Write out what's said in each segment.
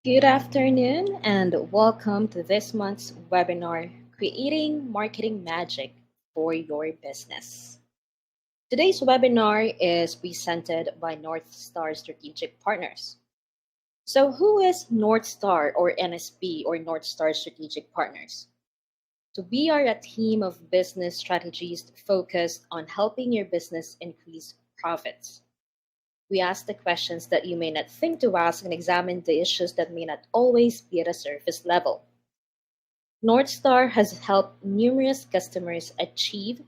Good afternoon and welcome to this month's webinar, Creating Marketing Magic for Your Business. Today's webinar is presented by North Star Strategic Partners. So who is North Star or NSP or North Star Strategic Partners? So we are a team of business strategists focused on helping your business increase profits. We ask the questions that you may not think to ask and examine the issues that may not always be at a surface level. North Star has helped numerous customers achieve,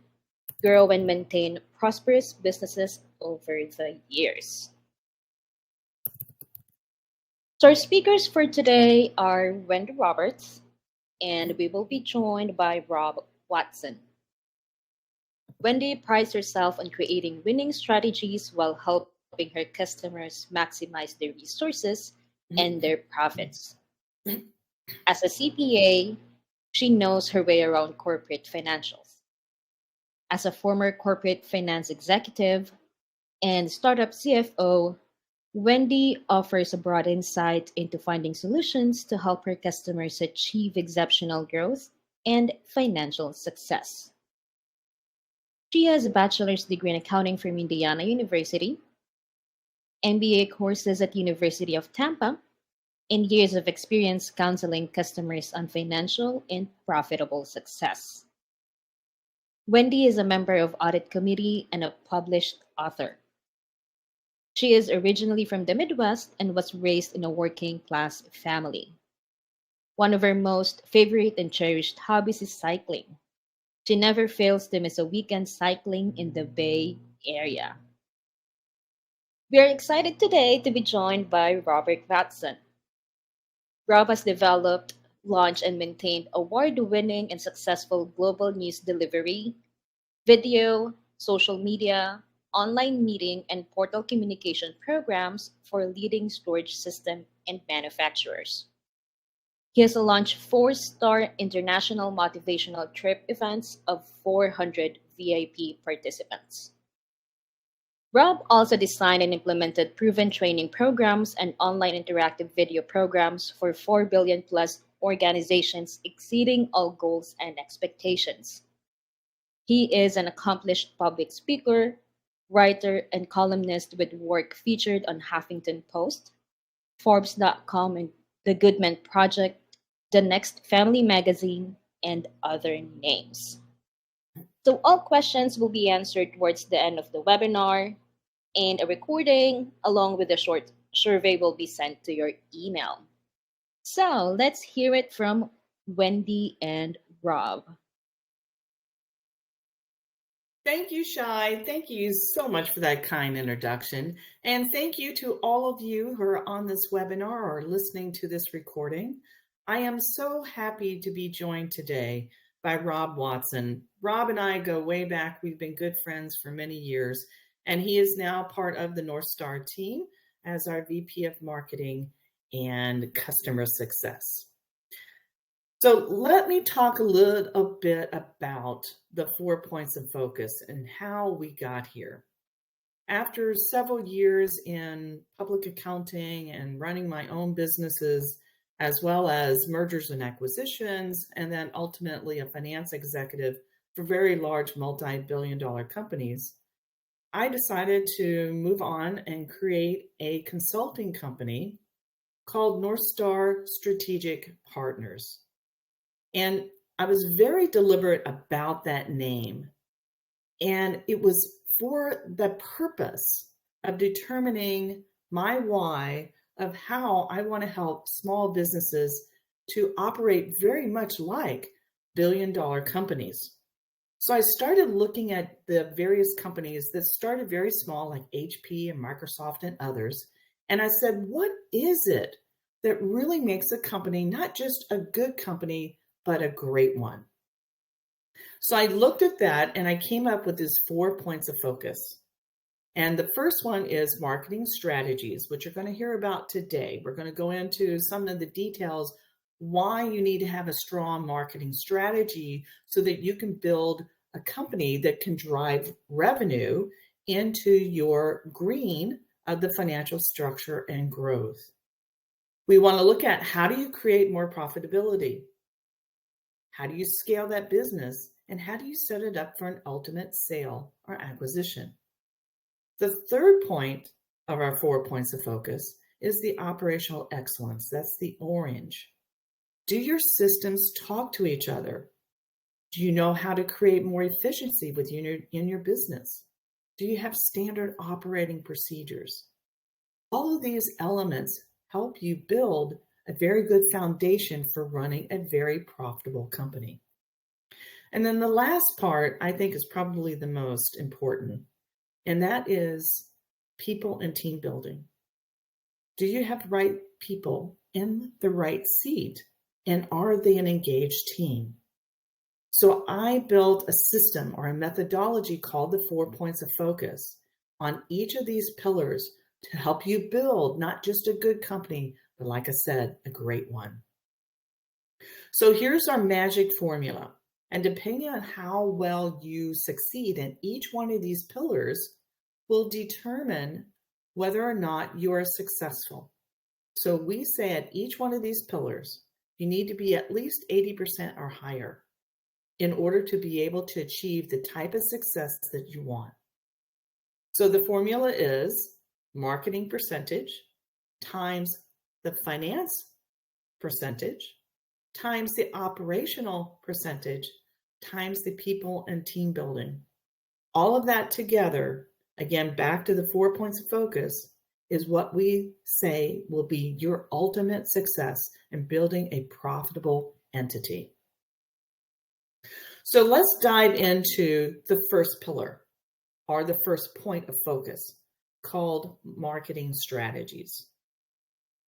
grow, and maintain prosperous businesses over the years. So our speakers for today are Wendy Roberts, and we will be joined by Rob Watson. Wendy prides herself on creating winning strategies while helping her customers maximize their resources and their profits. As a CPA, she knows her way around corporate financials. As a former corporate finance executive and startup CFO, Wendy offers a broad insight into finding solutions to help her customers achieve exceptional growth and financial success. She has a bachelor's degree in accounting from Indiana University, MBA courses at University of Tampa, and years of experience counseling customers on financial and profitable success. Wendy is a member of Audit Committee and a published author. She is originally from the Midwest and was raised in a working class family. One of her most favorite and cherished hobbies is cycling. She never fails to miss a weekend cycling in the Bay Area. We are excited today to be joined by Robert Watson. Rob has developed, launched, and maintained award-winning and successful global news delivery, video, social media, online meeting, and portal communication programs for leading storage system and manufacturers. He has launched 4-star international motivational trip events of 400 VIP participants. Rob also designed and implemented proven training programs and online interactive video programs for 4 billion plus organizations, exceeding all goals and expectations. He is an accomplished public speaker, writer, and columnist with work featured on Huffington Post, Forbes.com, and The Goodman Project, The Next Family Magazine, and other names. So all questions will be answered towards the end of the webinar, and a recording along with a short survey will be sent to your email. So let's hear it from Wendy and Rob. Thank you, Shai. Thank you so much for that kind introduction. And thank you to all of you who are on this webinar or listening to this recording. I am so happy to be joined today by Rob Watson. Rob and I go way back. We've been good friends for many years, and he is now part of the North Star team as our VP of Marketing and Customer Success. So let me talk a little bit about the 4 points of focus and how we got here. After several years in public accounting and running my own businesses, as well as mergers and acquisitions, and then ultimately a finance executive for very large multi-billion-dollar companies, I decided to move on and create a consulting company called North Star Strategic Partners. And I was very deliberate about that name. And it was for the purpose of determining my why of how I want to help small businesses to operate very much like billion-dollar companies. So I started looking at the various companies that started very small, like HP and Microsoft and others. And I said, what is it that really makes a company not just a good company, but a great one? So I looked at that and I came up with these 4 points of focus. And the first one is marketing strategies, which you're going to hear about today. We're going to go into some of the details why you need to have a strong marketing strategy so that you can build a company that can drive revenue into your green of the financial structure and growth. We want to look at how do you create more profitability? How do you scale that business? And how do you set it up for an ultimate sale or acquisition? The third point of our 4 points of focus is the operational excellence. That's the orange. Do your systems talk to each other? Do you know how to create more efficiency in your business? Do you have standard operating procedures? All of these elements help you build a very good foundation for running a very profitable company. And then the last part, I think, is probably the most important, and that is people and team building. Do you have the right people in the right seat? And are they an engaged team? So I built a system or a methodology called the 4 points of focus on each of these pillars to help you build not just a good company, but like I said, a great one. So here's our magic formula. And depending on how well you succeed in each one of these pillars will determine whether or not you are successful. So we say at each one of these pillars, you need to be at least 80% or higher in order to be able to achieve the type of success that you want. So the formula is marketing percentage times the finance percentage times the operational percentage times the people and team building. All of that together, again, back to the 4 points of focus, is what we say will be your ultimate success in building a profitable entity. So let's dive into the first pillar, or the first point of focus, called marketing strategies.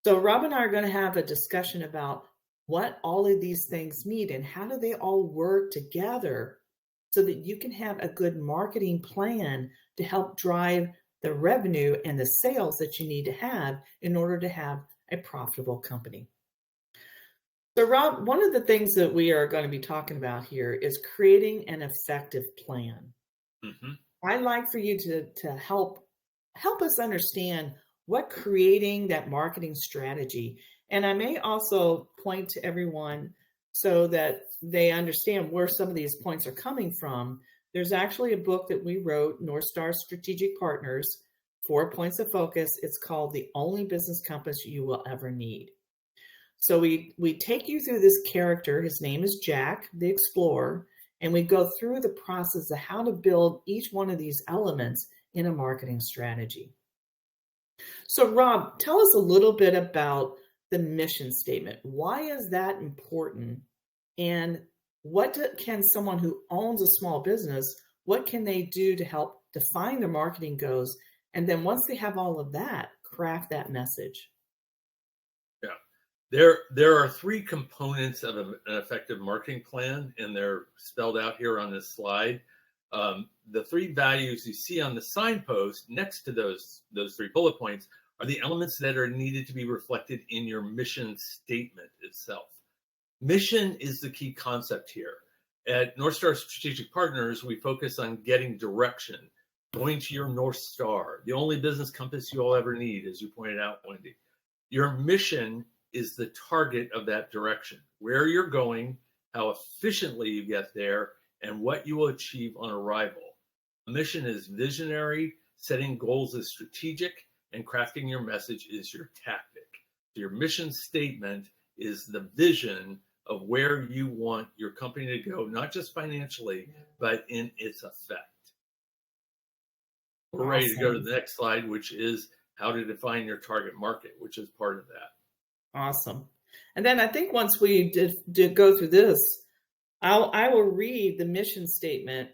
So Rob and I are going to have a discussion about what all of these things mean and how do they all work together so that you can have a good marketing plan to help drive the revenue and the sales that you need to have in order to have a profitable company. So Rob, one of the things that we are going to be talking about here is creating an effective plan. Mm-hmm. I'd like for you to help us understand what creating that marketing strategy. And I may also point to everyone so that they understand where some of these points are coming from. There's actually a book that we wrote, North Star Strategic Partners, 4 Points of Focus. It's called The Only Business Compass You Will Ever Need. So we take you through this character. His name is Jack, the explorer, and we go through the process of how to build each one of these elements in a marketing strategy. So Rob, tell us a little bit about the mission statement. Why is that important? And what can someone who owns a small business, what can they do to help define their marketing goals? And then once they have all of that, craft that message. Yeah, there are 3 components of an effective marketing plan, and they're spelled out here on this slide. The 3 values you see on the signpost next to those 3 bullet points are the elements that are needed to be reflected in your mission statement itself. Mission is the key concept here. At North Star Strategic Partners, we focus on getting direction, going to your North Star, the only business compass you'll ever need, as you pointed out, Wendy. Your mission is the target of that direction, where you're going, how efficiently you get there, and what you will achieve on arrival. A mission is visionary, setting goals is strategic, and crafting your message is your tactic. Your mission statement is the vision of where you want your company to go, not just financially, but in its effect. We're ready to go to the next slide, which is how to define your target market, which is part of that. Awesome. And then I think once we did go through this, I will read the mission statement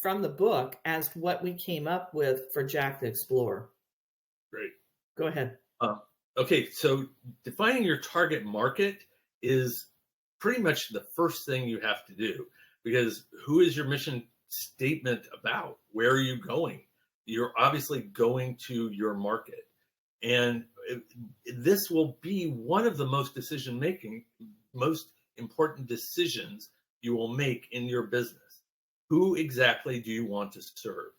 from the book as what we came up with for Jack the Explorer. Great. Go ahead. Okay, so defining your target market is pretty much the first thing you have to do, because who is your mission statement about? Where are you going? You're obviously going to your market. And this will be one of the most most important decisions you will make in your business. Who exactly do you want to serve?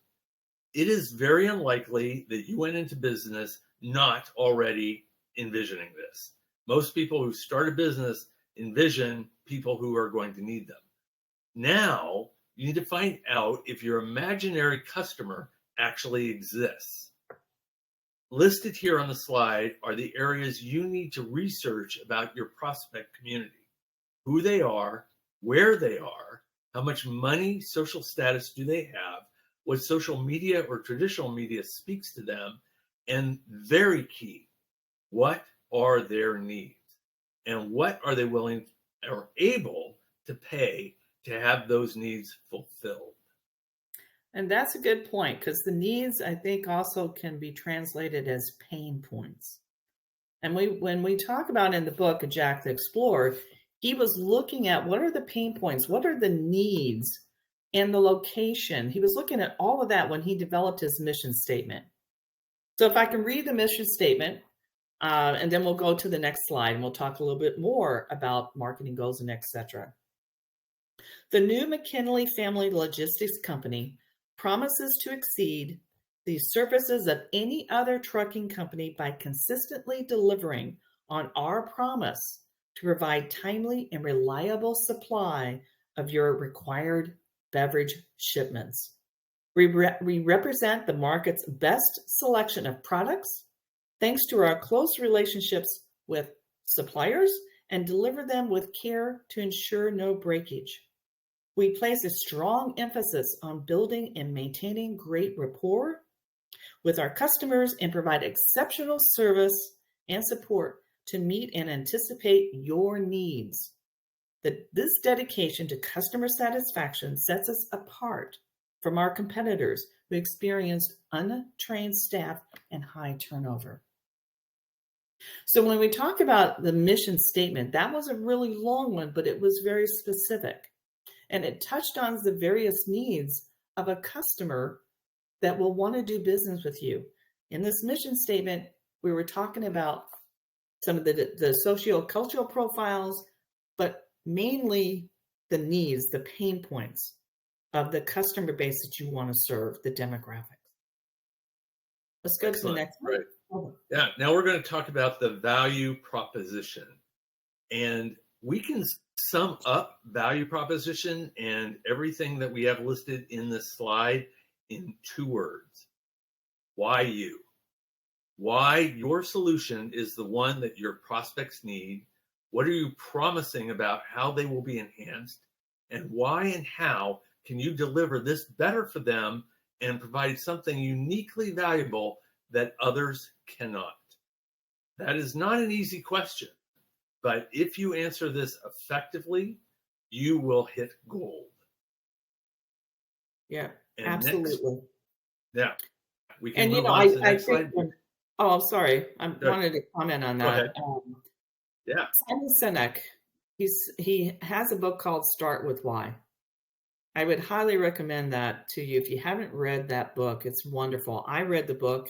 It is very unlikely that you went into business not already envisioning this. Most people who start a business envision people who are going to need them. Now, you need to find out if your imaginary customer actually exists. Listed here on the slide are the areas you need to research about your prospect community: who they are, where they are, how much money, social status do they have, what social media or traditional media speaks to them, and very key, what are their needs and what are they willing or able to pay to have those needs fulfilled. And that's a good point, because the needs, I think, also can be translated as pain points. And when we talk about in the book of Jack the Explorer, he was looking at what are the pain points, what are the needs, and the location. He was looking at all of that when he developed his mission statement. So if I can read the mission statement, and then we'll go to the next slide and we'll talk a little bit more about marketing goals and etc. The new McKinley Family Logistics Company promises to exceed the services of any other trucking company by consistently delivering on our promise to provide timely and reliable supply of your required beverage shipments. We represent the market's best selection of products, thanks to our close relationships with suppliers, and deliver them with care to ensure no breakage. We place a strong emphasis on building and maintaining great rapport with our customers and provide exceptional service and support to meet and anticipate your needs. This dedication to customer satisfaction sets us apart from our competitors who experience untrained staff and high turnover. So when we talk about the mission statement, that was a really long one, but it was very specific. And it touched on the various needs of a customer that will want to do business with you. In this mission statement, we were talking about some of the socio-cultural profiles, but mainly the needs, the pain points of the customer base that you want to serve, the demographics. Let's go to the next one. Right. Yeah, now we're going to talk about the value proposition. And we can sum up value proposition and everything that we have listed in this slide in 2 words. Why you? Why your solution is the one that your prospects need. What are you promising about how they will be enhanced? And why and how can you deliver this better for them and provide something uniquely valuable that others cannot? That is not an easy question, but if you answer this effectively, you will hit gold. Yeah, And absolutely. We can And move on to the next slide. I'm sorry. I wanted to comment on that. Yeah. Simon Sinek, he has a book called Start With Why. I would highly recommend that to you. If you haven't read that book, it's wonderful. I read the book.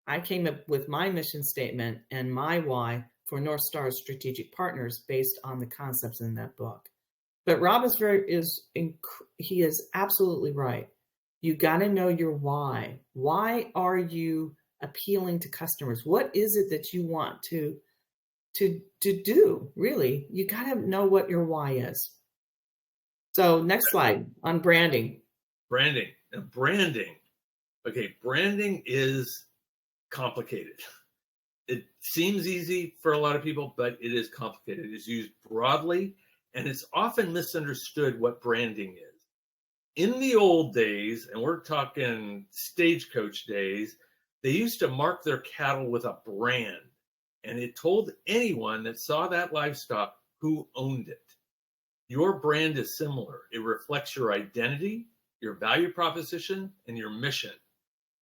I came up with my mission statement and my why for North Star Strategic Partners based on the concepts in that book. But Rob he is absolutely right. You got to know your why. Why are you appealing to customers? What is it that you want to do? Really, you got to know what your why is. So next slide on branding. Branding. Okay, branding is complicated. It seems easy for a lot of people, but it is complicated. It is used broadly, and it's often misunderstood what branding is. In the old days, and we're talking stagecoach days, they used to mark their cattle with a brand, and it told anyone that saw that livestock who owned it. Your brand is similar. It reflects your identity, your value proposition, and your mission.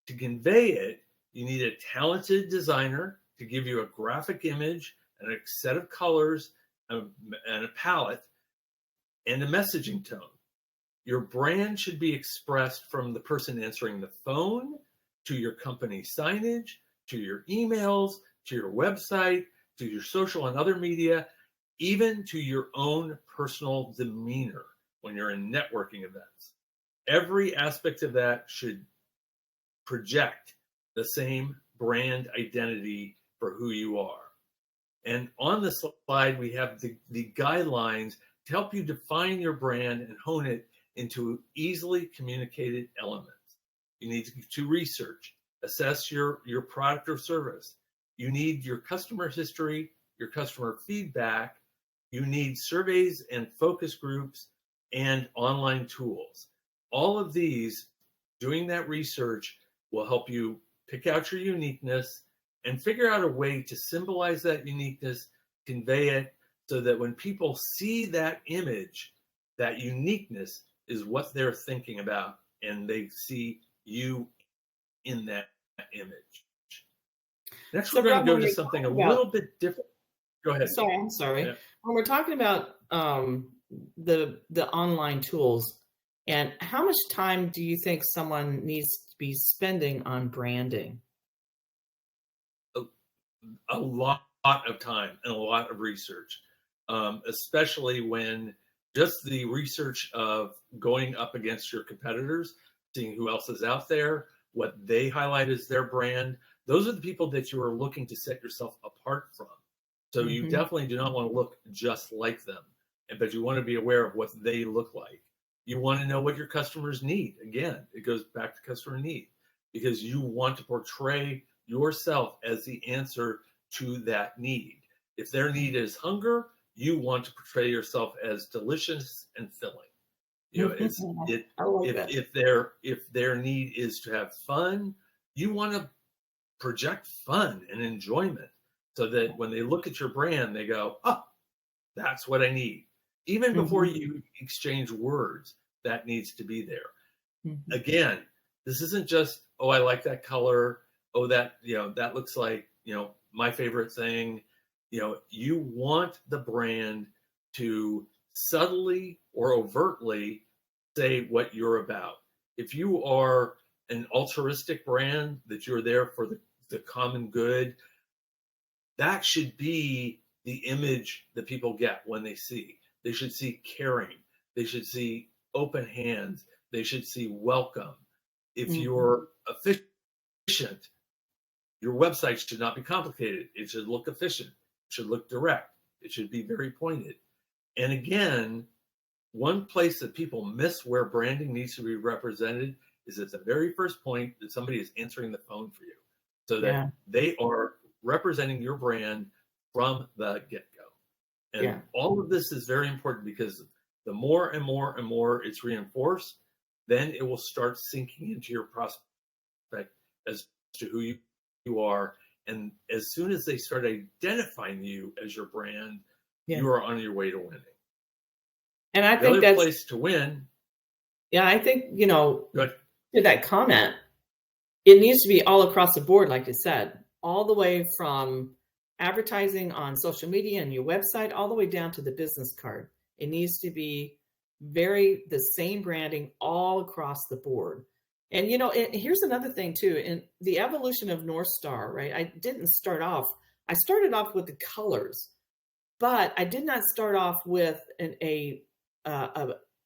To convey it, you need a talented designer to give you a graphic image and a set of colors and a palette and a messaging tone. Your brand should be expressed from the person answering the phone, to your company signage, to your emails, to your website, to your social and other media, even to your own personal demeanor when you're in networking events. Every aspect of that should project the same brand identity for who you are. And on the slide, we have the guidelines to help you define your brand and hone it into easily communicated elements. You need to research, assess your product or service. You need your customer history, your customer feedback. You need surveys and focus groups and online tools. All of these, doing that research will help you pick out your uniqueness and figure out a way to symbolize that uniqueness, convey it, so that when people see that image, that uniqueness is what they're thinking about, and they see you in that image. Next, So, we're going Rob, to go when to you're something a talking about, little bit different. Go ahead. sorry, I'm sorry. Yeah. When we're talking about the online tools, and how much time do you think someone needs to be spending on branding? A lot of time and a lot of research, especially when just the research of going up against your competitors, seeing who else is out there, what they highlight as their brand. Those are the people that you are looking to set yourself apart from. So you definitely do not want to look just like them, but you want to be aware of what they look like. You want to know what your customers need. Again, it goes back to customer need, because you want to portray yourself as the answer to that need. If their need is hunger, you want to portray yourself as delicious and filling. You know, if their need is to have fun, you want to project fun and enjoyment, so that when they look at your brand, they go, "Oh, that's what I need." Even before you exchange words, that needs to be there. Again, this isn't just, "Oh, I like that color. Oh, that looks like my favorite thing." You want the brand to subtly or overtly say what you're about. If you are an altruistic brand, that you're there for the common good, that should be the image that people get when they see. They should see caring. They should see open hands. They should see welcome. If you're efficient, your website should not be complicated. It should look efficient. It should look direct. It should be very pointed. And again, one place that people miss where branding needs to be represented is at the very first point that somebody is answering the phone for you, so that they are representing your brand from the get-go. And all of this is very important, because the more and more and more it's reinforced, then it will start sinking into your prospect as to who you are. And as soon as they start identifying you as your brand, you are on your way to winning. And I The think other that's place to win. Yeah, I think, Good. to that comment, it needs to be all across the board, like you said, all the way from advertising on social media and your website, all the way down to the business card. It needs to be the same branding all across the board. And, here's another thing too, in the evolution of North Star, right? I started off with the colors, but I did not start off with a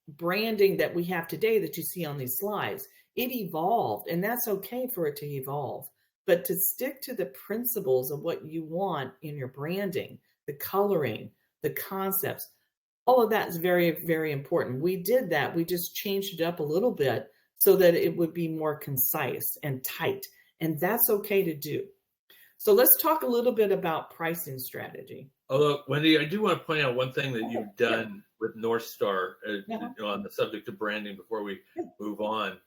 branding that we have today that you see on these slides. It evolved, and that's okay for it to evolve. But to stick to the principles of what you want in your branding, the coloring, the concepts, all of that is very, very important. We did that. We just changed it up a little bit so that it would be more concise and tight. And that's okay to do. So let's talk a little bit about pricing strategy. Although, Wendy, I do want to point out one thing that you've done with North Star on the subject of branding before we move on.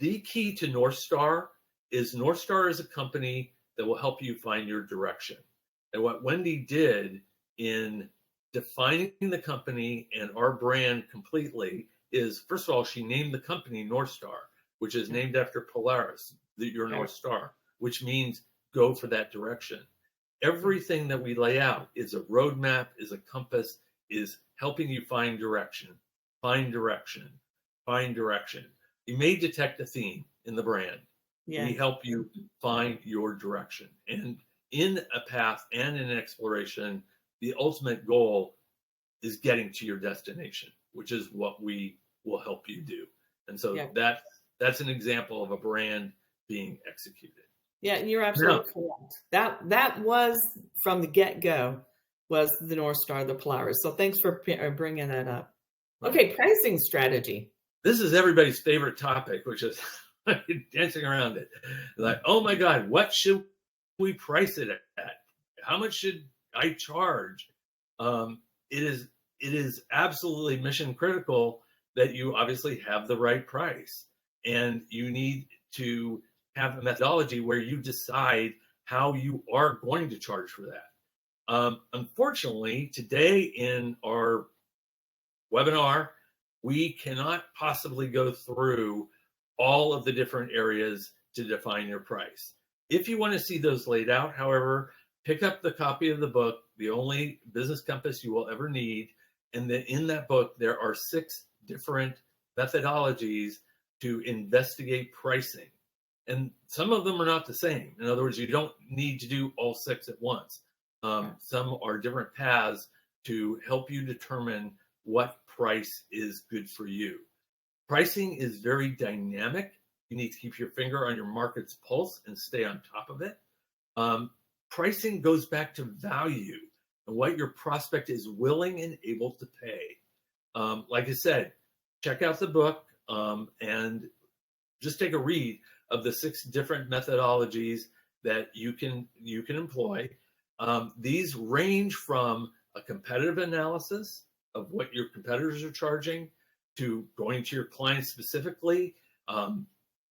The key to North Star is a company that will help you find your direction. And what Wendy did in defining the company and our brand completely is, first of all, she named the company North Star, which is named after Polaris, your North Star, which means go for that direction. Everything that we lay out is a roadmap, is a compass, is helping you find direction, find direction, find direction. You may detect a theme in the brand. Yeah. We help you find your direction. And in a path and in an exploration, the ultimate goal is getting to your destination, which is what we will help you do. And so that's an example of a brand being executed. Yeah, and you're absolutely correct. That was from the get-go was the North Star, the Polaris. So thanks for bringing that up. Okay, pricing strategy. This is everybody's favorite topic, which is dancing around it. Like, oh my God, what should we price it at? How much should I charge? It is absolutely mission critical that you obviously have the right price, and you need to have a methodology where you decide how you are going to charge for that. Unfortunately, today in our webinar, we cannot possibly go through all of the different areas to define your price. If you want to see those laid out, however, pick up the copy of the book, The Only Business Compass You Will Ever Need. And then in that book, there are 6 different methodologies to investigate pricing. And some of them are not the same. In other words, you don't need to do all 6 at once. Some are different paths to help you determine what price is good for you. Pricing is very dynamic. You need to keep your finger on your market's pulse and stay on top of it. Pricing goes back to value and what your prospect is willing and able to pay. Like I said, check out the book and just take a read of the 6 different methodologies that you can employ. These range from a competitive analysis of what your competitors are charging to going to your clients specifically,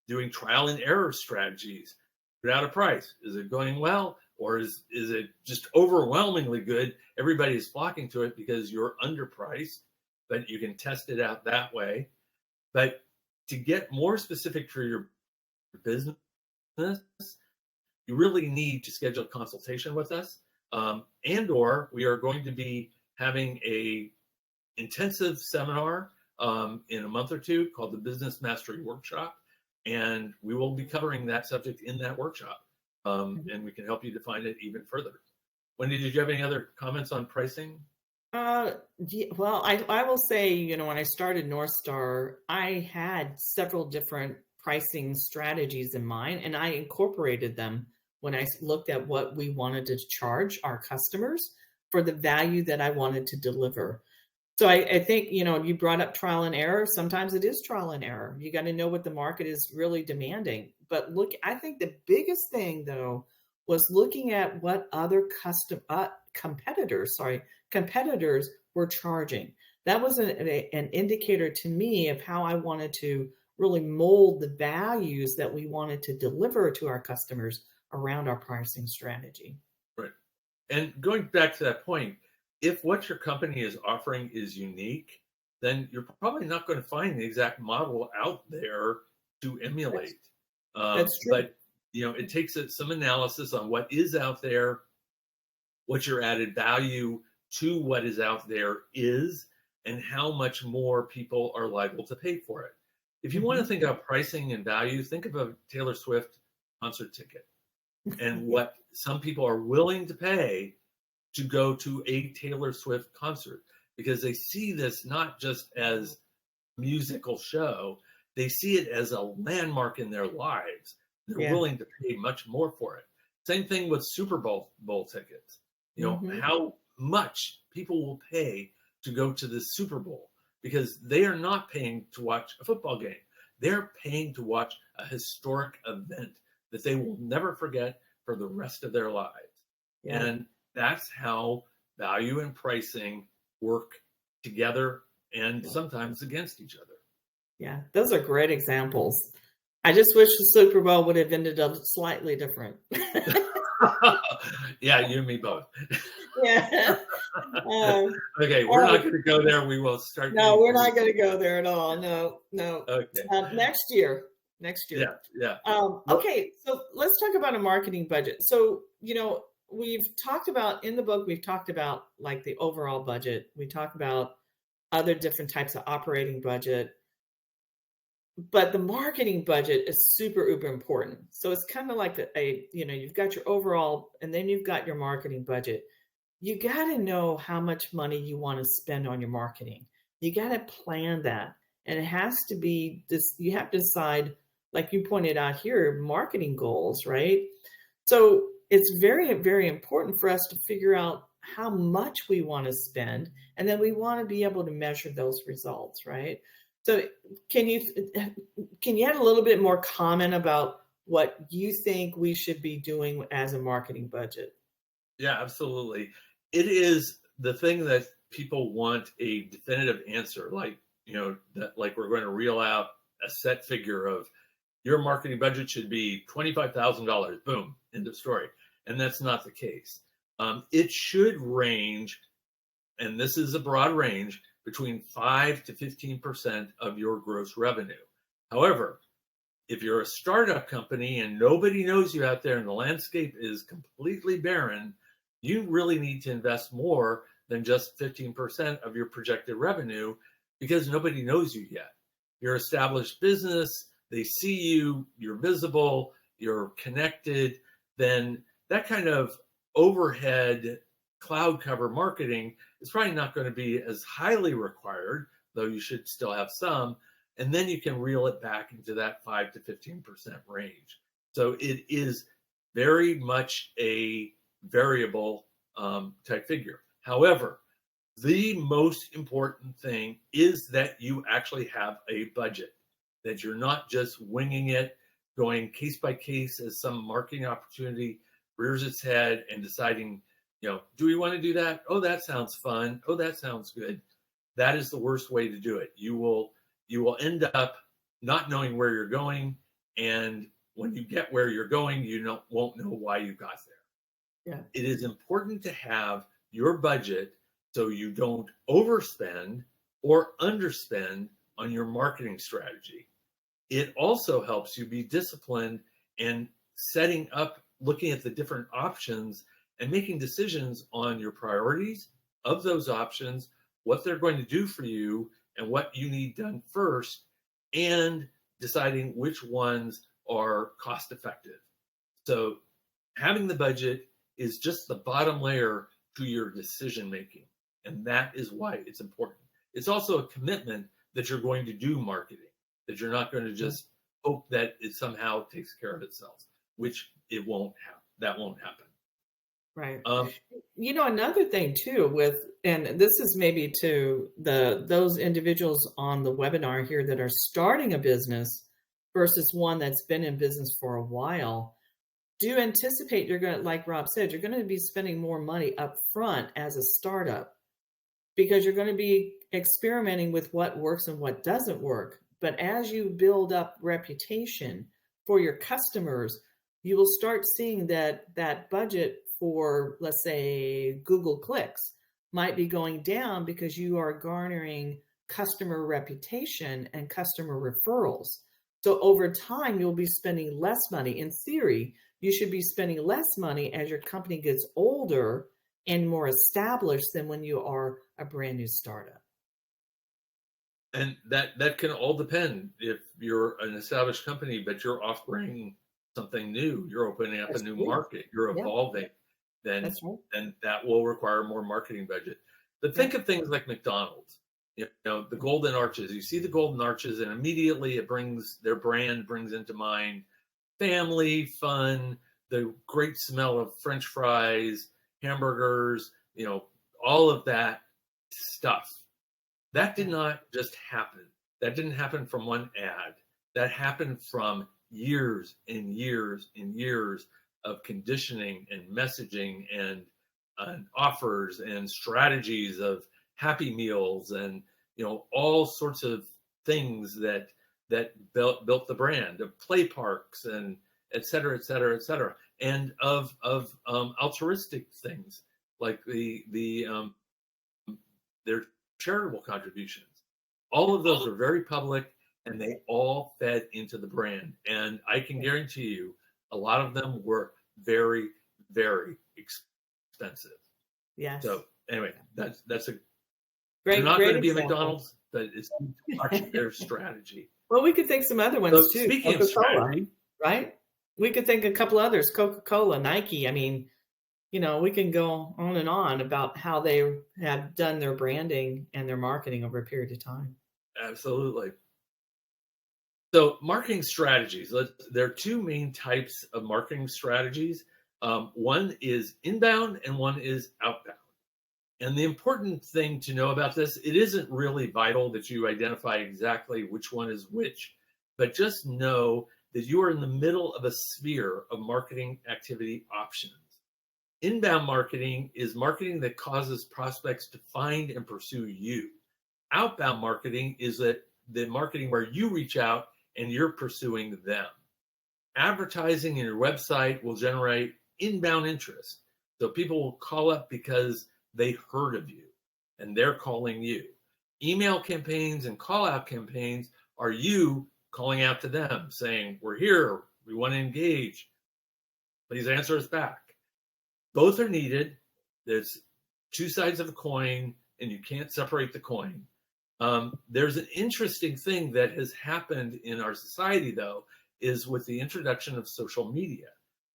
doing trial and error strategies. Put out a price. Is it going well, or is it just overwhelmingly good? Everybody is flocking to it because you're underpriced, but you can test it out that way. But to get more specific for your business, you really need to schedule a consultation with us, and/or we are going to be having a intensive seminar in a month or 2 called the Business Mastery Workshop, and we will be covering that subject in that workshop, and we can help you define it even further. Wendy, did you have any other comments on pricing? Well, I will say, when I started North Star, I had several different pricing strategies in mind, and I incorporated them when I looked at what we wanted to charge our customers for the value that I wanted to deliver. So I think, you brought up trial and error. Sometimes it is trial and error. You got to know what the market is really demanding. But I think the biggest thing, though, was looking at what other competitors were charging. That was an indicator to me of how I wanted to really mold the values that we wanted to deliver to our customers around our pricing strategy. Right. And going back to that point, if what your company is offering is unique, then you're probably not going to find the exact model out there to emulate. That's true. But it takes some analysis on what is out there, what your added value to what is out there is, and how much more people are liable to pay for it. If you want to think about pricing and value, think of a Taylor Swift concert ticket and what some people are willing to pay to go to a Taylor Swift concert, because they see this not just as a musical show, they see it as a landmark in their lives. They're willing to pay much more for it. Same thing with Super Bowl tickets. How much people will pay to go to the Super Bowl, because they are not paying to watch a football game. They're paying to watch a historic event that they will never forget for the rest of their lives. Yeah. And that's how value and pricing work together and sometimes against each other. Yeah, those are great examples. I just wish the Super Bowl would have ended up slightly different. Yeah, you and me both. Yeah. Okay, we're All not right. going to go there. We will start No, getting we're too. not going to go there at all. No, no. Okay. Next year. Next Yeah, year. yeah. Well, Okay, so let's talk about a marketing budget. So, we've talked about in the book, we've talked about like the overall budget. We talk about other different types of operating budget, but the marketing budget is super uber important. So it's kind of like you've got your overall, and then you've got your marketing budget. You got to know how much money you want to spend on your marketing. You got to plan that. And it has to be this, you have to decide, like you pointed out here, marketing goals, right? So it's very, very important for us to figure out how much we want to spend, and then we want to be able to measure those results, right? So can you add a little bit more comment about what you think we should be doing as a marketing budget? yeah, absolutely. It is the thing that people want a definitive answer, like, that like we're going to reel out a set figure of your marketing budget should be $25,000. Boom, end of story. And that's not the case. It should range, and this is a broad range, between 5 to 15% of your gross revenue. However, if you're a startup company and nobody knows you out there and the landscape is completely barren, you really need to invest more than just 15% of your projected revenue because nobody knows you yet. You're an established business, they see you, you're visible, you're connected, then that kind of overhead cloud cover marketing is probably not going to be as highly required, though you should still have some. And then you can reel it back into that 5 to 15% range. So it is very much a variable type figure. However, the most important thing is that you actually have a budget, that you're not just winging it, going case by case as some marketing opportunity rears its head and deciding, do we want to do that? Oh, that sounds fun. Oh, that sounds good. That is the worst way to do it. You will end up not knowing where you're going, and when you get where you're going, you won't know why you got there. Yeah. It is important to have your budget so you don't overspend or underspend on your marketing strategy. It also helps you be disciplined and setting up, looking at the different options and making decisions on your priorities of those options, what they're going to do for you, and what you need done first, and deciding which ones are cost effective. So having the budget is just the bottom layer to your decision making. And that is why it's important. It's also a commitment that you're going to do marketing, that you're not going to just hope that it somehow takes care of itself, which it won't have. That won't happen. Right. Another thing too and this is maybe to those individuals on the webinar here that are starting a business versus one that's been in business for a while. Do anticipate you're going to, like Rob said, you're going to be spending more money up front as a startup because you're going to be experimenting with what works and what doesn't work. But as you build up reputation for your customers, you will start seeing that budget for, let's say, Google clicks might be going down because you are garnering customer reputation and customer referrals. So over time, you'll be spending less money. In theory, you should be spending less money as your company gets older and more established than when you are a brand new startup. And that can all depend. If you're an established company, but you're offering something new, you're opening up a new market, you're evolving, then that will require more marketing budget. But think of things like McDonald's, the golden arches. You see the golden arches, and immediately their brand brings into mind family, fun, the great smell of French fries, hamburgers, all of that stuff. That did not just happen. That didn't happen from one ad. That happened from years and years and years of conditioning and messaging and offers and strategies of Happy Meals and all sorts of things that built the brand, of play parks and et cetera, et cetera, et cetera, and of altruistic things like their charitable contributions. All of those are very public, and they all fed into the brand. And I can guarantee you, a lot of them were very, very expensive. Yes. So anyway, that's a great. they're not Great going to be a example. McDonald's, but it's watch their strategy. Well, we could think some other ones So too. speaking of Coca-Cola, strategy, right? We could think a couple others. Coca-Cola, Nike. I mean, we can go on and on about how they have done their branding and their marketing over a period of time. absolutely. So marketing strategies. There are two main types of marketing strategies. One is inbound and one is outbound. And the important thing to know about this, it isn't really vital that you identify exactly which one is which, but just know that you are in the middle of a sphere of marketing activity options. Inbound marketing is marketing that causes prospects to find and pursue you. Outbound marketing is the marketing where you reach out and you're pursuing them. Advertising in your website will generate inbound interest. So people will call up because they heard of you and they're calling you. Email campaigns and call out campaigns are you calling out to them saying, we're here, we want to engage, please answer us back. Both are needed. There's two sides of a coin and you can't separate the coin. There's an interesting thing that has happened in our society, though, is with the introduction of social media.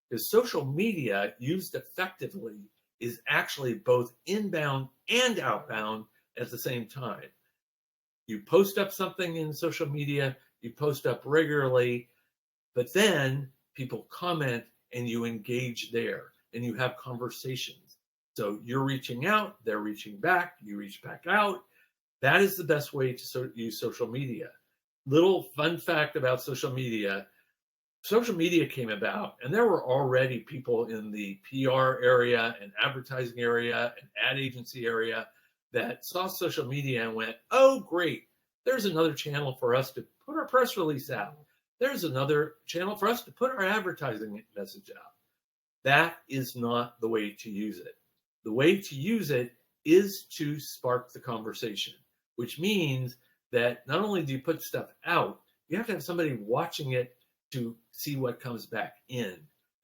Because social media used effectively is actually both inbound and outbound at the same time. You post up something in social media, you post up regularly, but then people comment and you engage there and you have conversations. So you're reaching out, they're reaching back, you reach back out. That is the best way to use social media. Little fun fact about social media. Social media came about, and there were already people in the PR area and advertising area and ad agency area that saw social media and went, oh, great, there's another channel for us to put our press release out. There's another channel for us to put our advertising message out. That is not the way to use it. The way to use it is to spark the conversation, which means that not only do you put stuff out, you have to have somebody watching it to see what comes back in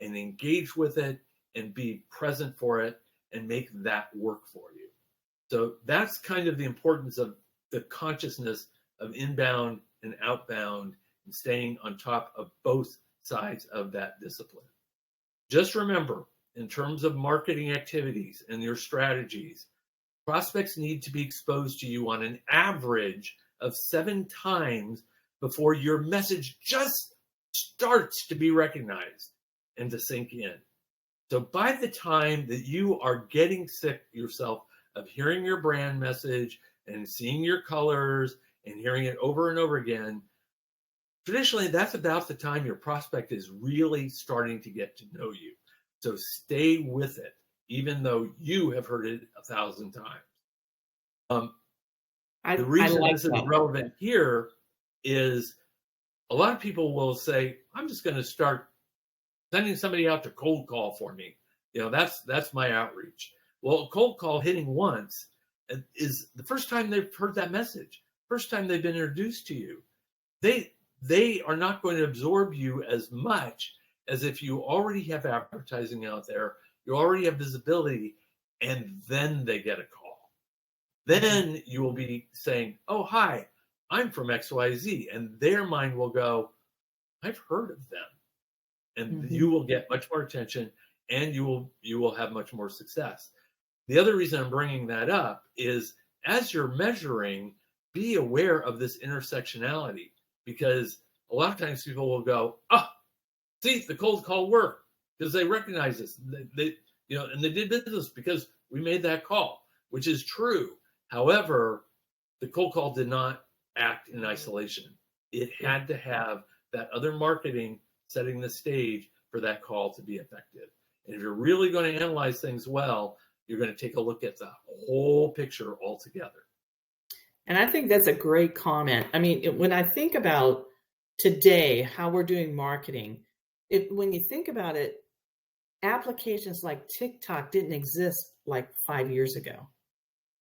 and engage with it and be present for it and make that work for you. So that's kind of the importance of the consciousness of inbound and outbound and staying on top of both sides of that discipline. Just remember, in terms of marketing activities and your strategies, prospects need to be exposed to you on an average of 7 times before your message just starts to be recognized and to sink in. So by the time that you are getting sick yourself of hearing your brand message and seeing your colors and hearing it over and over again, traditionally that's about the time your prospect is really starting to get to know you. So stay with it, even though you have heard it 1,000 times. The reason this is relevant here is a lot of people will say, I'm just going to start sending somebody out to cold call for me. That's my outreach. Well, a cold call hitting once is the first time they've heard that message, first time they've been introduced to you. They are not going to absorb you as much as if you already have advertising out there, you already have visibility, and then they get a call. Then you will be saying, oh, hi, I'm from XYZ. And their mind will go, I've heard of them. And you will get much more attention and you will have much more success. The other reason I'm bringing that up is as you're measuring, be aware of this intersectionality, because a lot of times people will go, see, the cold call worked because they recognize us. They and they did business because we made that call, which is true. However, the cold call did not act in isolation. It had to have that other marketing setting the stage for that call to be effective. And if you're really going to analyze things well, you're going to take a look at the whole picture altogether. And I think that's a great comment. I mean, when I think about today, how we're doing marketing, when you think about it, applications like TikTok didn't exist like 5 years ago.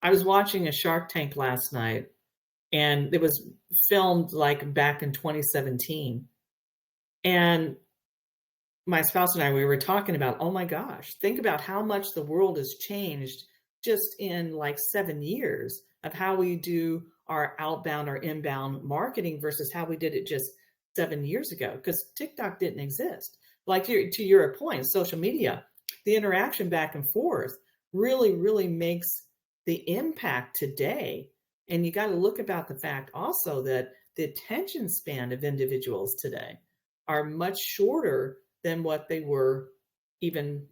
I was watching a Shark Tank last night, and it was filmed like back in 2017. And my spouse and I, we were talking about, oh my gosh, think about how much the world has changed just in like 7 years of how we do our outbound or inbound marketing versus how we did it just 7 years ago, because TikTok didn't exist. Like to your point, social media, the interaction back and forth really, really makes the impact today. And you got to look about the fact also that the attention span of individuals today are much shorter than what they were even,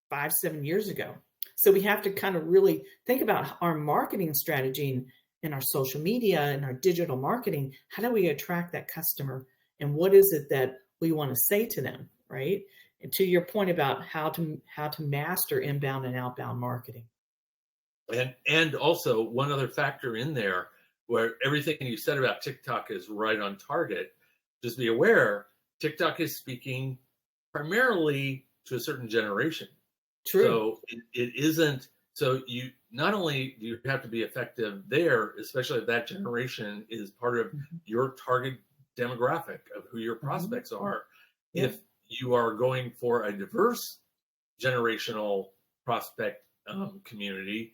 5, 7 years ago. So we have to kind of really think about our marketing strategy and our social media and our digital marketing. How do we attract that customer? And what is it that we want to say to them, right? And to your point about how to master inbound and outbound marketing. And also one other factor in there, where everything you said about TikTok is right on target. Just be aware, TikTok is speaking primarily to a certain generation. True. So it isn't, so you not only do you have to be effective there, especially if that generation is part of your target demographic of who your prospects are. Yeah. If you are going for a diverse generational prospect community,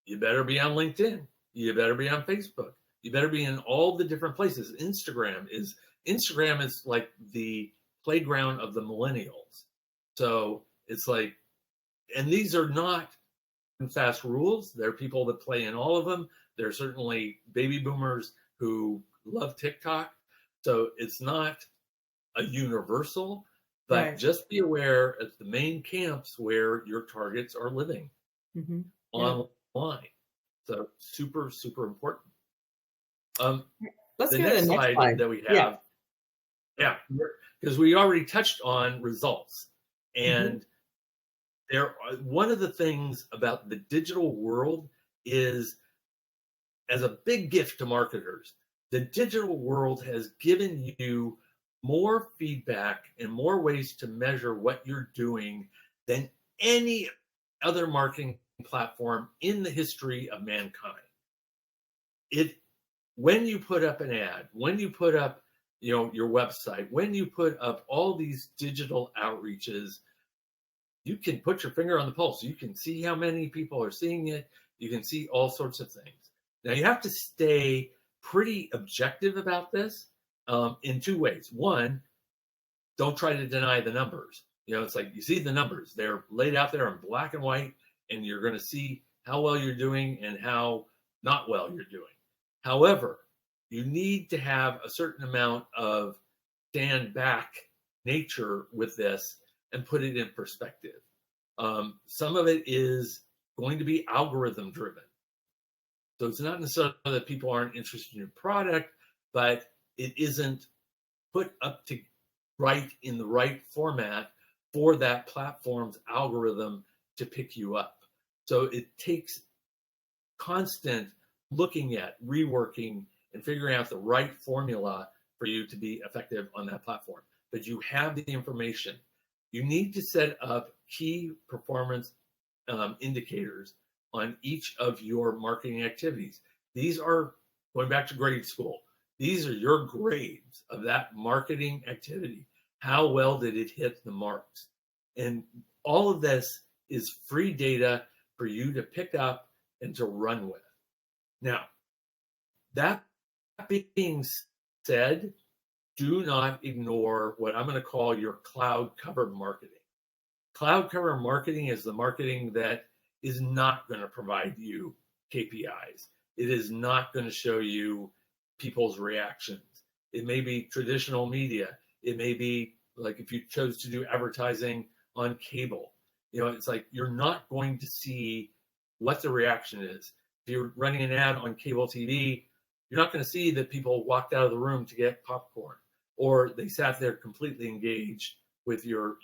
you better be on LinkedIn. You better be on Facebook. You better be in all the different places. Instagram is like the playground of the millennials. So it's like, and these are not fast rules. There are people that play in all of them. There are certainly baby boomers who love TikTok. So it's not a universal, but right. Just be aware of the main camps where your targets are living online. So super, super important. Let's the go to the next slide that we have. Yeah, because we already touched on results. And one of the things about the digital world is, as a big gift to marketers, the digital world has given you more feedback and more ways to measure what you're doing than any other marketing platform in the history of mankind. When you put up an ad, when you put up your website, when you put up all these digital outreaches, you can put your finger on the pulse. You can see how many people are seeing it. You can see all sorts of things. Now, you have to stay pretty objective about this in two ways. One, don't try to deny the numbers. It's like you see the numbers. They're laid out there in black and white, and you're going to see how well you're doing and how not well you're doing. However, you need to have a certain amount of stand back nature with this and put it in perspective. Some of it is going to be algorithm driven. So it's not necessarily that people aren't interested in your product, but it isn't put up to right in the right format for that platform's algorithm to pick you up. So it takes constant looking at, reworking, and figuring out the right formula for you to be effective on that platform. But you have the information. You need to set up key performance indicators on each of your marketing activities. These are, going back to grade school, these are your grades of that marketing activity. How well did it hit the marks? And all of this is free data for you to pick up and to run with. Now, that being said, do not ignore what I'm going to call your cloud cover marketing. Cloud cover marketing is the marketing that is not going to provide you KPIs. It is not going to show you people's reactions. It may be traditional media. It may be like if you chose to do advertising on cable. It's like you're not going to see what the reaction is. If you're running an ad on cable TV, you're not going to see that people walked out of the room to get popcorn or they sat there completely engaged with your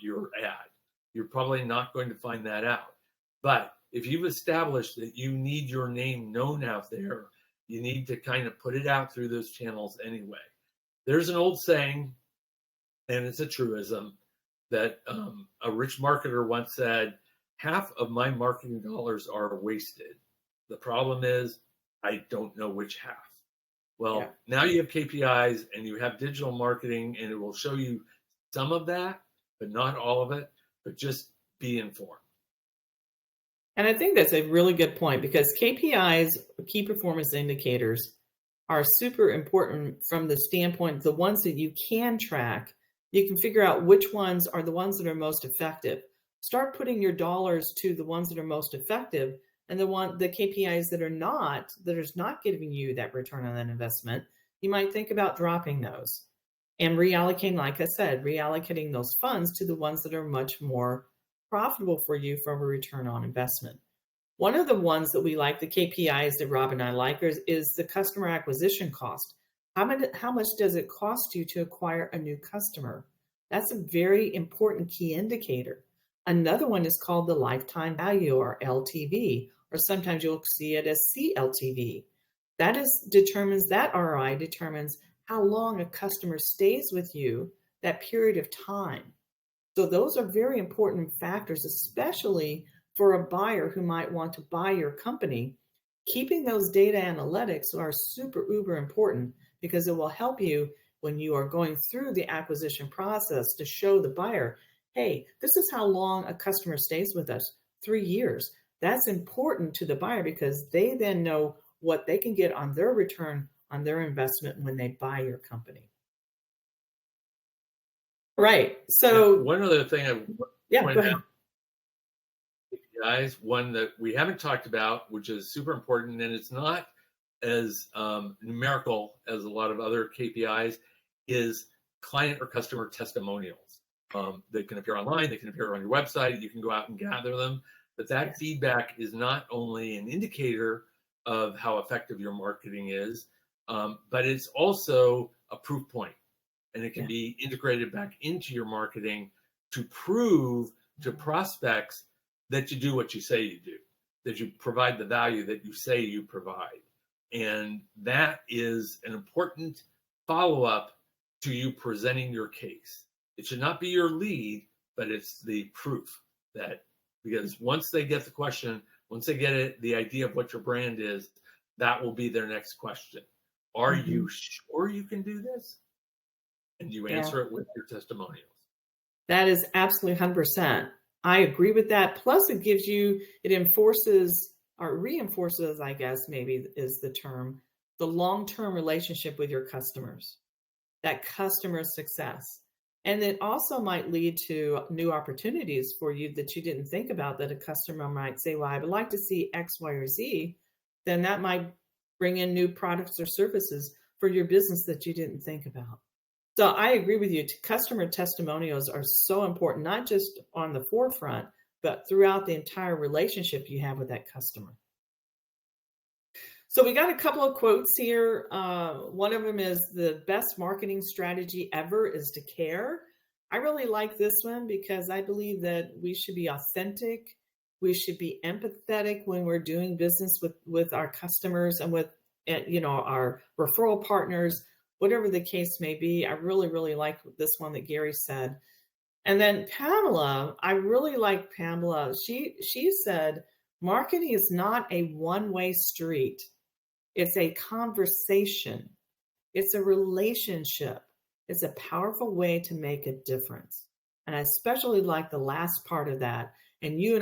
ad. You're probably not going to find that out. But if you've established that you need your name known out there, you need to kind of put it out through those channels anyway. There's an old saying, and it's a truism, that a rich marketer once said, half of my marketing dollars are wasted. The problem is I don't know which half. Well, now you have KPIs and you have digital marketing, and it will show you some of that, but not all of it, but just be informed. And I think that's a really good point, because KPIs, key performance indicators, are super important from the standpoint, the ones that you can track. You can figure out which ones are the ones that are most effective. Start putting your dollars to the ones that are most effective, and the KPIs that are not giving you that return on that investment, you might think about dropping those and reallocating, like I said, reallocating those funds to the ones that are much more profitable for you from a return on investment. One of the ones that we like, the KPIs that Rob and I like, is the customer acquisition cost. How much does it cost you to acquire a new customer? That's a very important key indicator. Another one is called the lifetime value, or LTV, or sometimes you'll see it as CLTV. That ROI determines how long a customer stays with you, that period of time. So those are very important factors, especially for a buyer who might want to buy your company. Keeping those data analytics are super uber important, because it will help you when you are going through the acquisition process to show the buyer, hey, this is how long a customer stays with us, 3 years. That's important to the buyer, because they then know what they can get on their return on their investment when they buy your company. Right. So one other thing I go point ahead. out, guys, one that we haven't talked about, which is super important, and it's not as numerical as a lot of other KPIs, is client or customer testimonials. They can appear online, they can appear on your website, you can go out and gather them. But that feedback is not only an indicator of how effective your marketing is, but it's also a proof point. And it can be integrated back into your marketing to prove to prospects that you do what you say you do, that you provide the value that you say you provide. And that is an important follow-up to you presenting your case. It should not be your lead, but it's the proof that, because once they get the question, once they get it, the idea of what your brand is, that will be their next question. Are you sure you can do this? And you answer it with your testimonials. That is absolutely 100%. I agree with that. Plus, it enforces or reinforces, I guess maybe is the term, the long-term relationship with your customers, that customer success. And it also might lead to new opportunities for you that you didn't think about, that a customer might say, well, I would like to see X, Y, or Z. Then that might bring in new products or services for your business that you didn't think about. So I agree with you. Customer testimonials are so important, not just on the forefront, but throughout the entire relationship you have with that customer. So we got a couple of quotes here. One of them is, the best marketing strategy ever is to care. I really like this one, because I believe that we should be authentic. We should be empathetic when we're doing business with our customers and with our referral partners, whatever the case may be. I really, really like this one that Gary said. And then Pamela, I really like Pamela. She said, marketing is not a one-way street. It's a conversation. It's a relationship. It's a powerful way to make a difference. And I especially like the last part of that. And you,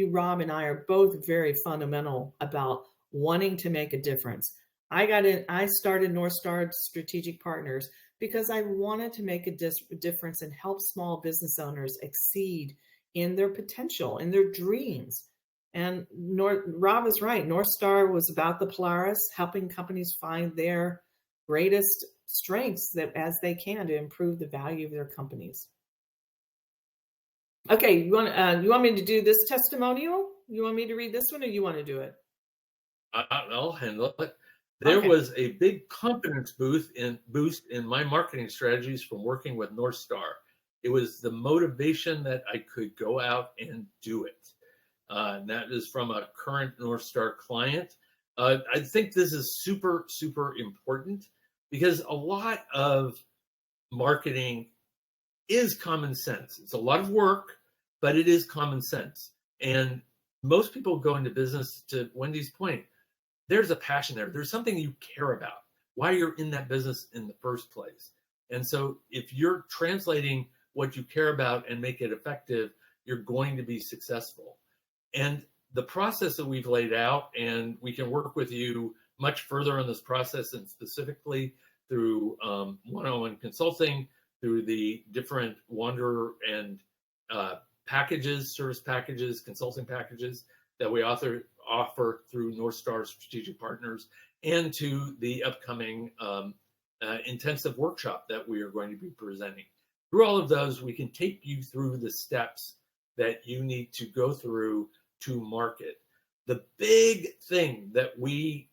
Rob and I, are both very fundamental about wanting to make a difference. I started North Star Strategic Partners because I wanted to make a difference and help small business owners exceed in their potential, in their dreams. And Rob is right. North Star was about the Polaris, helping companies find their greatest strengths as they can to improve the value of their companies. Okay, you want me to do this testimonial? You want me to read this one, or you want to do it? I'll handle it. There was a big confidence boost in my marketing strategies from working with North Star. It was the motivation that I could go out and do it. And that is from a current North Star client. I think this is super, super important, because a lot of marketing is common sense. It's a lot of work, but it is common sense. And most people go into business, to Wendy's point, there's a passion there. There's something you care about, why you're in that business in the first place. And so if you're translating what you care about and make it effective, you're going to be successful. And the process that we've laid out, and we can work with you much further on this process, and specifically through one-on-one consulting, through the different Wander and packages, service packages, consulting packages that we offer through North Star Strategic Partners, and to the upcoming intensive workshop that we are going to be presenting. Through all of those, we can take you through the steps that you need to go through to market. The big thing that we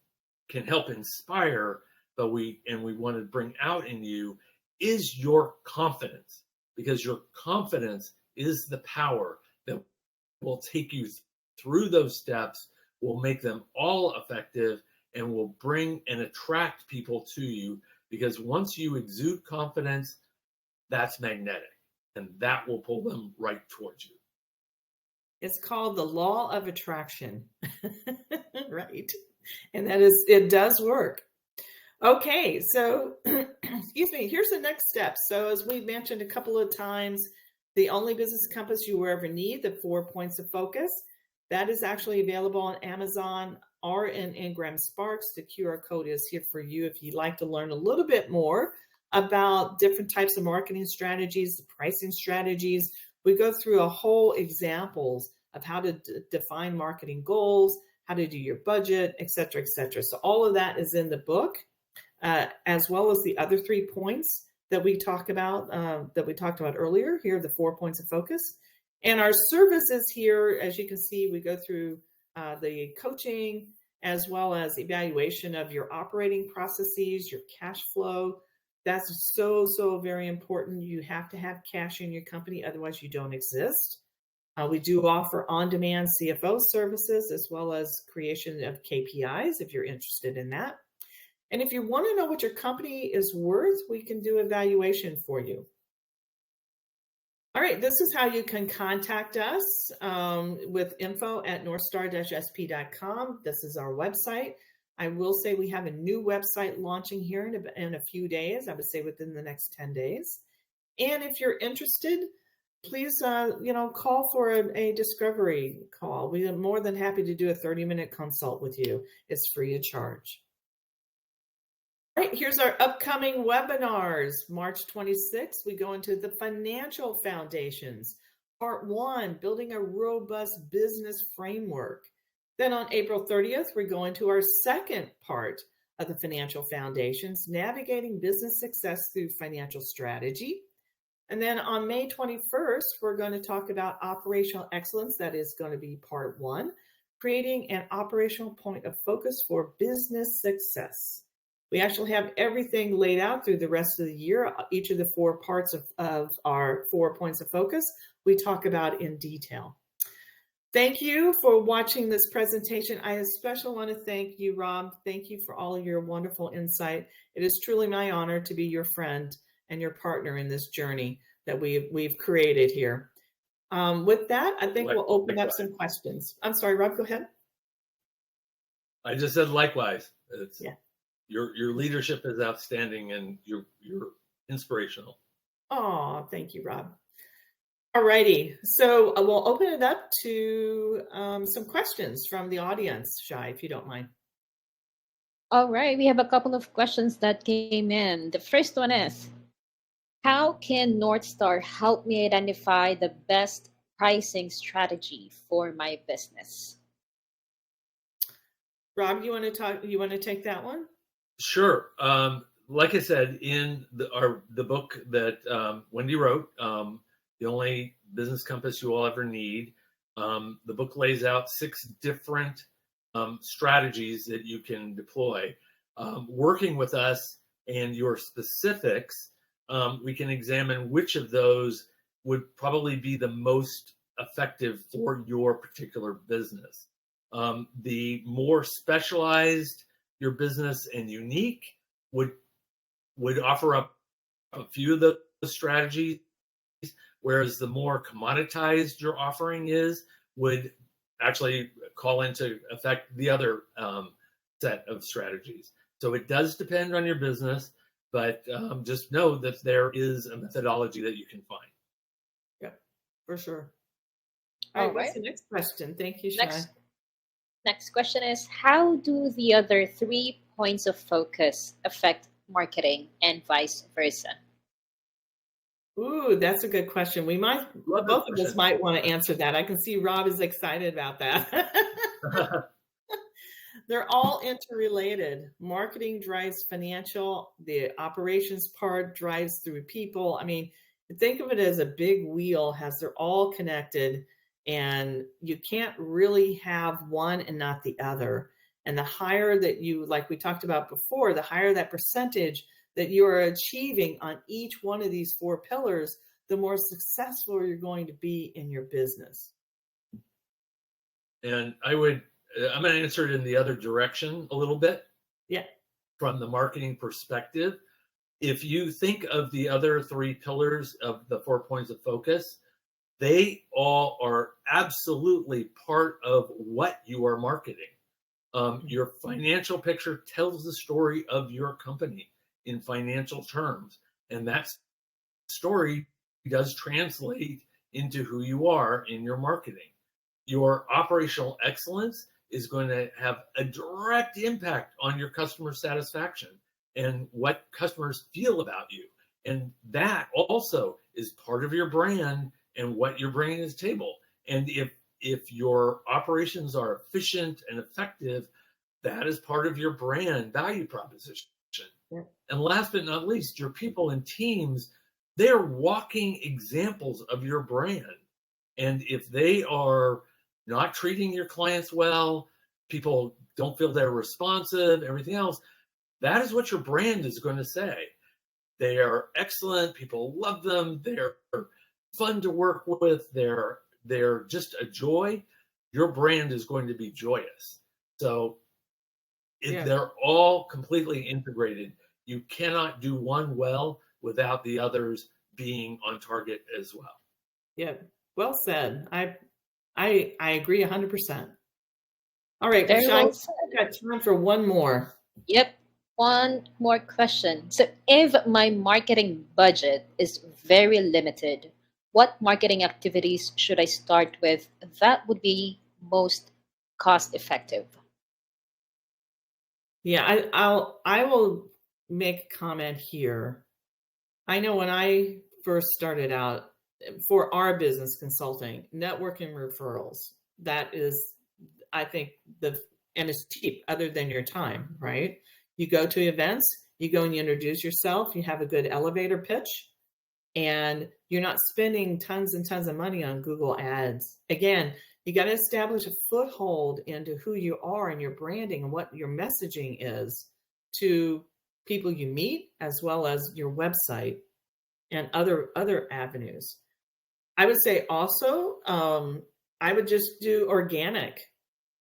can help inspire, but we want to bring out in you, is your confidence, because your confidence is the power that will take you through those steps, will make them all effective, and will bring and attract people to you. Because once you exude confidence, that's magnetic, and that will pull them right towards you. It's called the law of attraction, right? And it does work. Okay, so excuse me, here's the next step. So as we mentioned a couple of times, the only business compass you will ever need, the 4 points of focus, that is actually available on Amazon or in Ingram Sparks. The QR code is here for you if you'd like to learn a little bit more about different types of marketing strategies, the pricing strategies. We go through a whole examples of how to define marketing goals, how to do your budget, et cetera, et cetera. So all of that is in the book, as well as the other 3 points that we talked about earlier. Here are the 4 points of focus. And our services here, as you can see, we go through the coaching, as well as evaluation of your operating processes, your cash flow. That's so very important. You have to have cash in your company, otherwise you don't exist. We do offer on-demand CFO services, as well as creation of KPIs if you're interested in that. And if you want to know what your company is worth, we can do evaluation for you. All right, this is how you can contact us with info@northstar-sp.com. This is our website. I will say we have a new website launching here in a few days. I would say within the next 10 days. And if you're interested, please, call for a discovery call. We are more than happy to do a 30-minute consult with you. It's free of charge. All right, here's our upcoming webinars. March 26th, we go into the financial foundations. Part 1, building a robust business framework. Then on April 30th, we go into our second part of the financial foundations, navigating business success through financial strategy. And then on May 21st, we're going to talk about operational excellence. That is going to be part 1, creating an operational point of focus for business success. We actually have everything laid out through the rest of the year. Each of the 4 parts of our 4 points of focus, we talk about in detail. Thank you for watching this presentation. I especially want to thank you, Rob. Thank you for all of your wonderful insight. It is truly my honor to be your friend and your partner in this journey that we've created here. With that, I think we'll open up some questions. I'm sorry, Rob, go ahead. I just said likewise. Yeah. Your leadership is outstanding, and you're inspirational. Oh, thank you, Rob. All righty. So we'll open it up to some questions from the audience, Shai, if you don't mind. All right, we have a couple of questions that came in. The first one is, how can North Star help me identify the best pricing strategy for my business? Rob, you want to take that one? Sure. Like I said, in the book that Wendy wrote, The Only Business Compass You Will Ever Need, the book lays out 6 different strategies that you can deploy. Working with us and your specifics, we can examine which of those would probably be the most effective for your particular business. The more specialized your business and unique would offer up a few of those strategies. whereas the more commoditized your offering is, would actually call into effect the other set of strategies. So it does depend on your business, but just know that there is a methodology that you can find. Yeah, for sure. All All right, what's right. the next question? Thank you, Shai. Next question is, how do the other 3 points of focus affect marketing and vice versa? Ooh, that's a good question. We might, Love both this of us question. might want to answer that. I can see Rob is excited about that. They're all interrelated. Marketing drives financial, the operations part drives through people. I mean, think of it as a big wheel, as they're all connected, and you can't really have one and not the other. And the higher that you, like we talked about before, the higher that percentage that you are achieving on each one of these 4 pillars, the more successful you're going to be in your business. And I'm going to answer it in the other direction a little bit. Yeah. From the marketing perspective, if you think of the other 3 pillars of the 4 points of focus, they all are absolutely part of what you are marketing. Your financial picture tells the story of your company in financial terms, and that story does translate into who you are in your marketing. Your operational excellence is going to have a direct impact on your customer satisfaction and what customers feel about you. And that also is part of your brand and what you're bringing to the table. And if your operations are efficient and effective, that is part of your brand value proposition. Yeah. And last but not least, your people and teams, they're walking examples of your brand. And if they are not treating your clients well, people don't feel they're responsive, everything else, that is what your brand is going to say. They are excellent. People love them. They're fun to work with. They're just a joy. Your brand is going to be joyous. So they're all completely integrated. You cannot do one well without the others being on target as well. Yeah, well said. I agree 100%. All right, Very well said. We've got time for one more. Yep. One more question. So if my marketing budget is very limited, what marketing activities should I start with that would be most cost effective? Yeah, I will make a comment here. I know when I first started out for our business consulting, networking referrals, that is, I think, and it's cheap other than your time, right? You go to events, you go and you introduce yourself, you have a good elevator pitch, and you're not spending tons and tons of money on Google Ads. Again, you got to establish a foothold into who you are and your branding and what your messaging is to people you meet, as well as your website and other avenues. I would say also, I would just do organic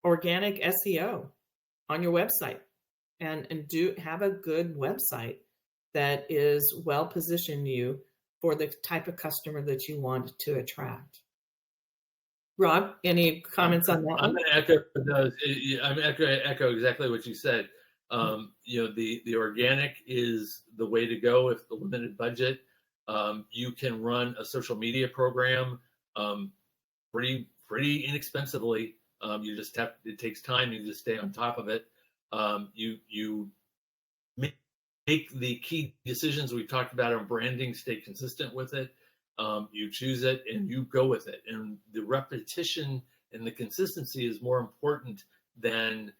SEO on your website and have a good website that is well positioned you for the type of customer that you want to attract. Rob, any comments on that? I'm going to echo those. I'm going to echo exactly what you said. The organic is the way to go with the limited budget. You can run a social media program pretty inexpensively. It takes time. You just stay on top of it. You make the key decisions we talked about on branding, stay consistent with it. You choose it and you go with it. And the repetition and the consistency is more important than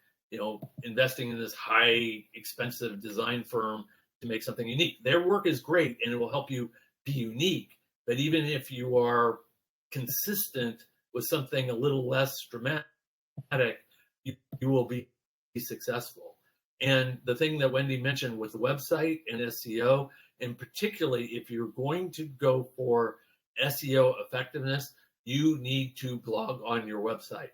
investing in this high expensive design firm to make something unique. Their work is great and it will help you be unique. But even if you are consistent with something a little less dramatic, you will be successful. And the thing that Wendy mentioned with the website and SEO, and particularly if you're going to go for SEO effectiveness, you need to blog on your website.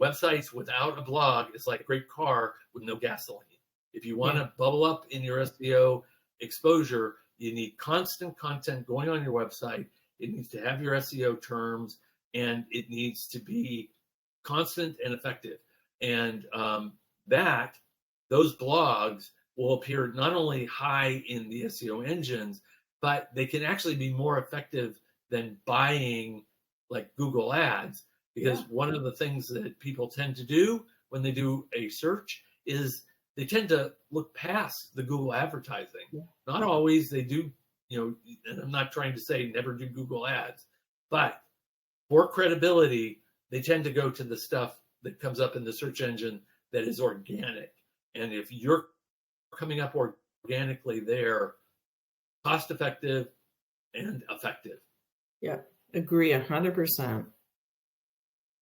Websites without a blog is like a great car with no gasoline. If you want to bubble up in your SEO exposure, you need constant content going on your website, it needs to have your SEO terms, and it needs to be constant and effective. And those blogs will appear not only high in the SEO engines, but they can actually be more effective than buying like Google ads, because one of the things that people tend to do when they do a search is they tend to look past the Google advertising. Not always. They do, and I'm not trying to say never do Google ads, but for credibility, they tend to go to the stuff that comes up in the search engine that is organic. And if you're coming up organically there, cost effective and effective. Yeah, agree 100%.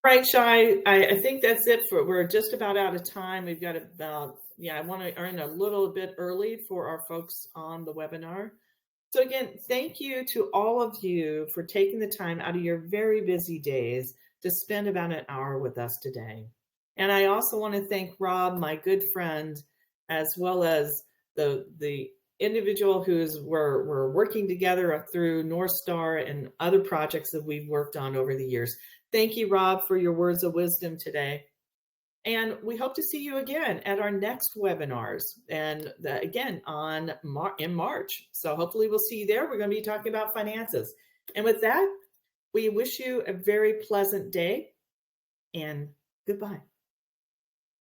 All right, Shai, I think that's it we're just about out of time. We've got about, I want to earn a little bit early for our folks on the webinar. So again, thank you to all of you for taking the time out of your very busy days to spend about an hour with us today. And I also want to thank Rob, my good friend, as well as the individual we're working together through North Star and other projects that we've worked on over the years. Thank you, Rob, for your words of wisdom today. And we hope to see you again at our next webinars, and again in March. So hopefully we'll see you there. We're going to be talking about finances. And with that, we wish you a very pleasant day, and goodbye.